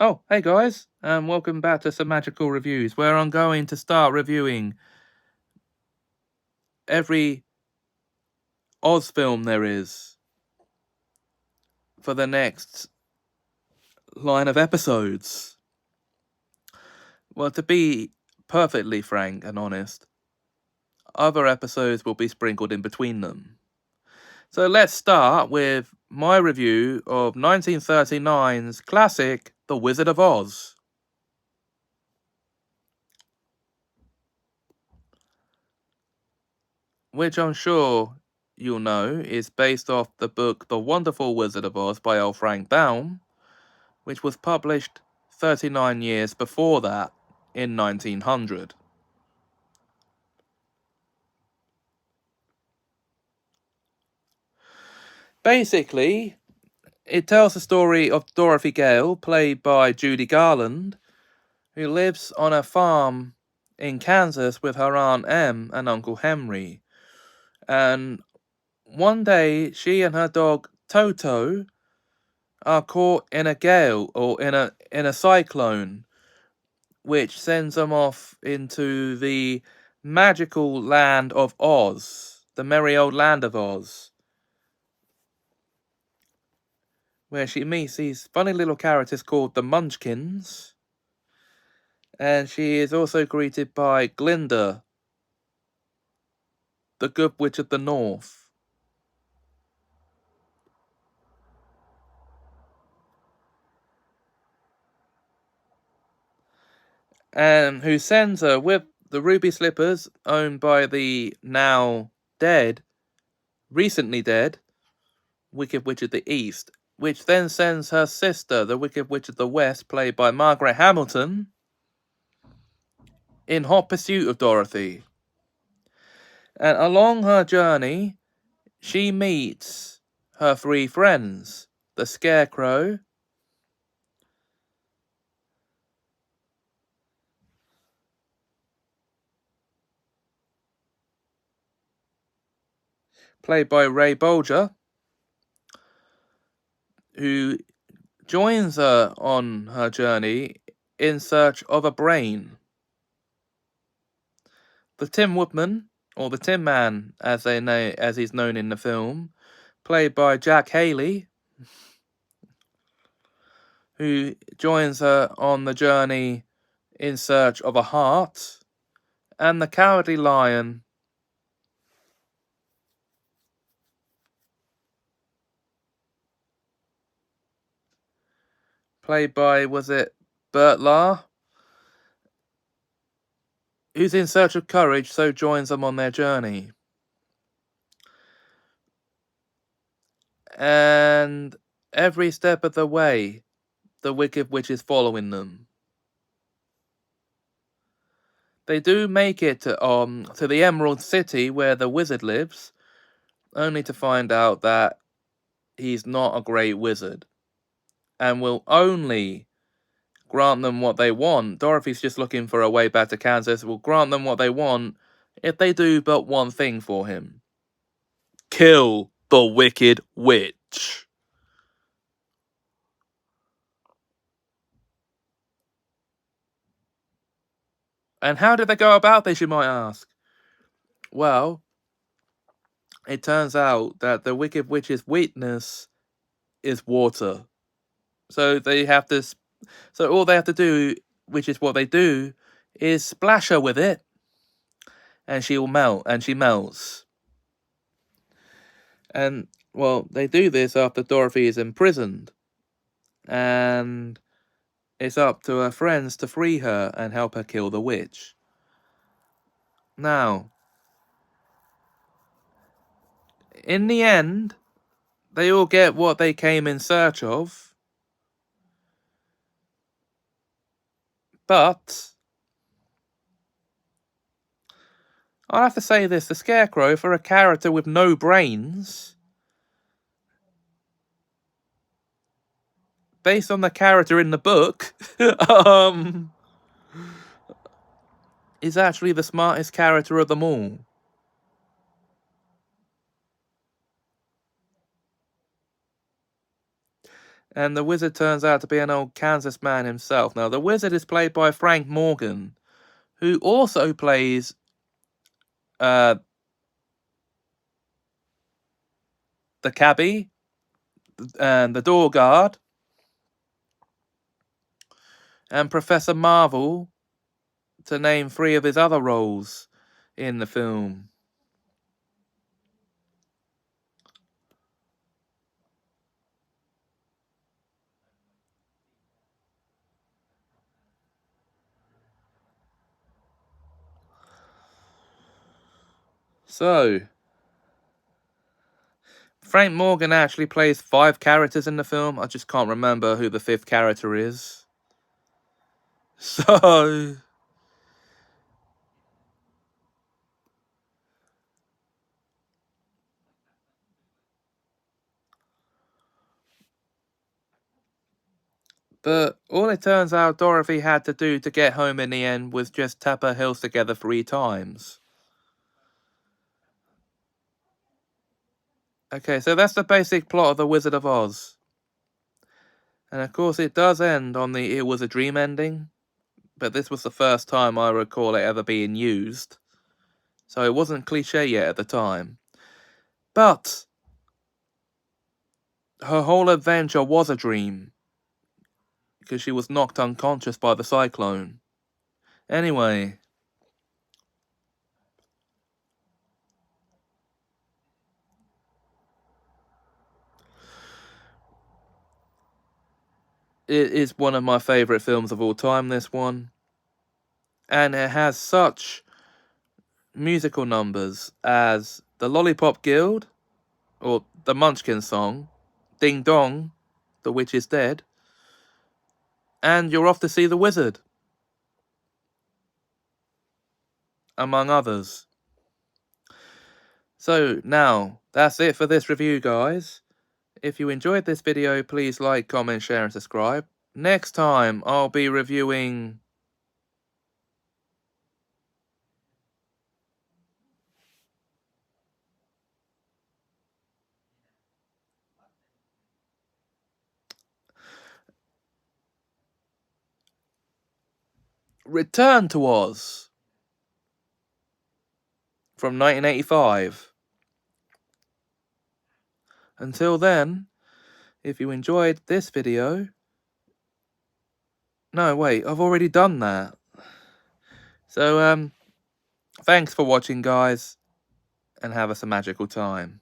Oh, hey guys, and welcome back to Semajical Reviews, where I'm going to start reviewing every Oz film there is for the next line of episodes. Well, to be perfectly frank and honest, other episodes will be sprinkled in between them. So let's start with my review of 1939's classic, The Wizard of Oz. Which I'm sure you'll know is based off the book The Wonderful Wizard of Oz by L. Frank Baum, which was published 39 years before that in 1900. Basically, it tells the story of Dorothy Gale, played by Judy Garland, who lives on a farm in Kansas with her Aunt Em and Uncle Henry. And one day, she and her dog Toto are caught in a gale or in a cyclone, which sends them off into the magical land of Oz, the merry old land of Oz, where she meets these funny little characters called the Munchkins, and she is also greeted by Glinda, the Good Witch of the North. And who sends her with the ruby slippers owned by the now dead, recently dead, Wicked Witch of the East, which then sends her sister, the Wicked Witch of the West, played by Margaret Hamilton, in hot pursuit of Dorothy. And along her journey, she meets her three friends, the Scarecrow, played by Ray Bolger, who joins her on her journey in search of a brain. The Tin Woodman, or the Tin Man, as he's known in the film, played by Jack Haley, who joins her on the journey in search of a heart, and the Cowardly Lion, played by, was it Bert Lahr, who's in search of courage, so joins them on their journey. And every step of the way, the Wicked Witch is following them. They do make it to the Emerald City where the wizard lives, only to find out that he's not a great wizard, and will only grant them what they want. Dorothy's just looking for a way back to Kansas. Will grant them what they want if they do but one thing for him: kill the Wicked Witch. And how did they go about this, you might ask? Well, it turns out that the Wicked Witch's weakness is water. So they have to. So all they have to do, which is what they do, is splash her with it, and she will melt, and she melts. And well, they do this after Dorothy is imprisoned, and it's up to her friends to free her and help her kill the witch. Now, in the end, they all get what they came in search of, but I'll have to say this: the Scarecrow, for a character with no brains, based on the character in the book, is actually the smartest character of them all. And the wizard turns out to be an old Kansas man himself. Now, the wizard is played by Frank Morgan, who also plays the cabbie and the door guard and Professor Marvel, to name 3 of his other roles in the film. So, Frank Morgan actually plays 5 characters in the film. I just can't remember who the 5th character is. So, but all it turns out Dorothy had to do to get home in the end was just tap her heels together 3 times. Okay, so that's the basic plot of The Wizard of Oz. And of course it does end on the "it was a dream" ending, but this was the first time I recall it ever being used. So it wasn't cliche yet at the time. But her whole adventure was a dream, because she was knocked unconscious by the cyclone. Anyway, it is one of my favourite films of all time, this one. And it has such musical numbers as the Lollipop Guild, or the Munchkin song, Ding Dong, the witch is dead, and You're Off to See the Wizard, among others. So now, that's it for this review, guys. If you enjoyed this video, please like, comment, share and subscribe. Next time, I'll be reviewing Return to Oz from 1985. Until then, if you enjoyed this video... No, wait, I've already done that. So, thanks for watching, guys, and have a magical time.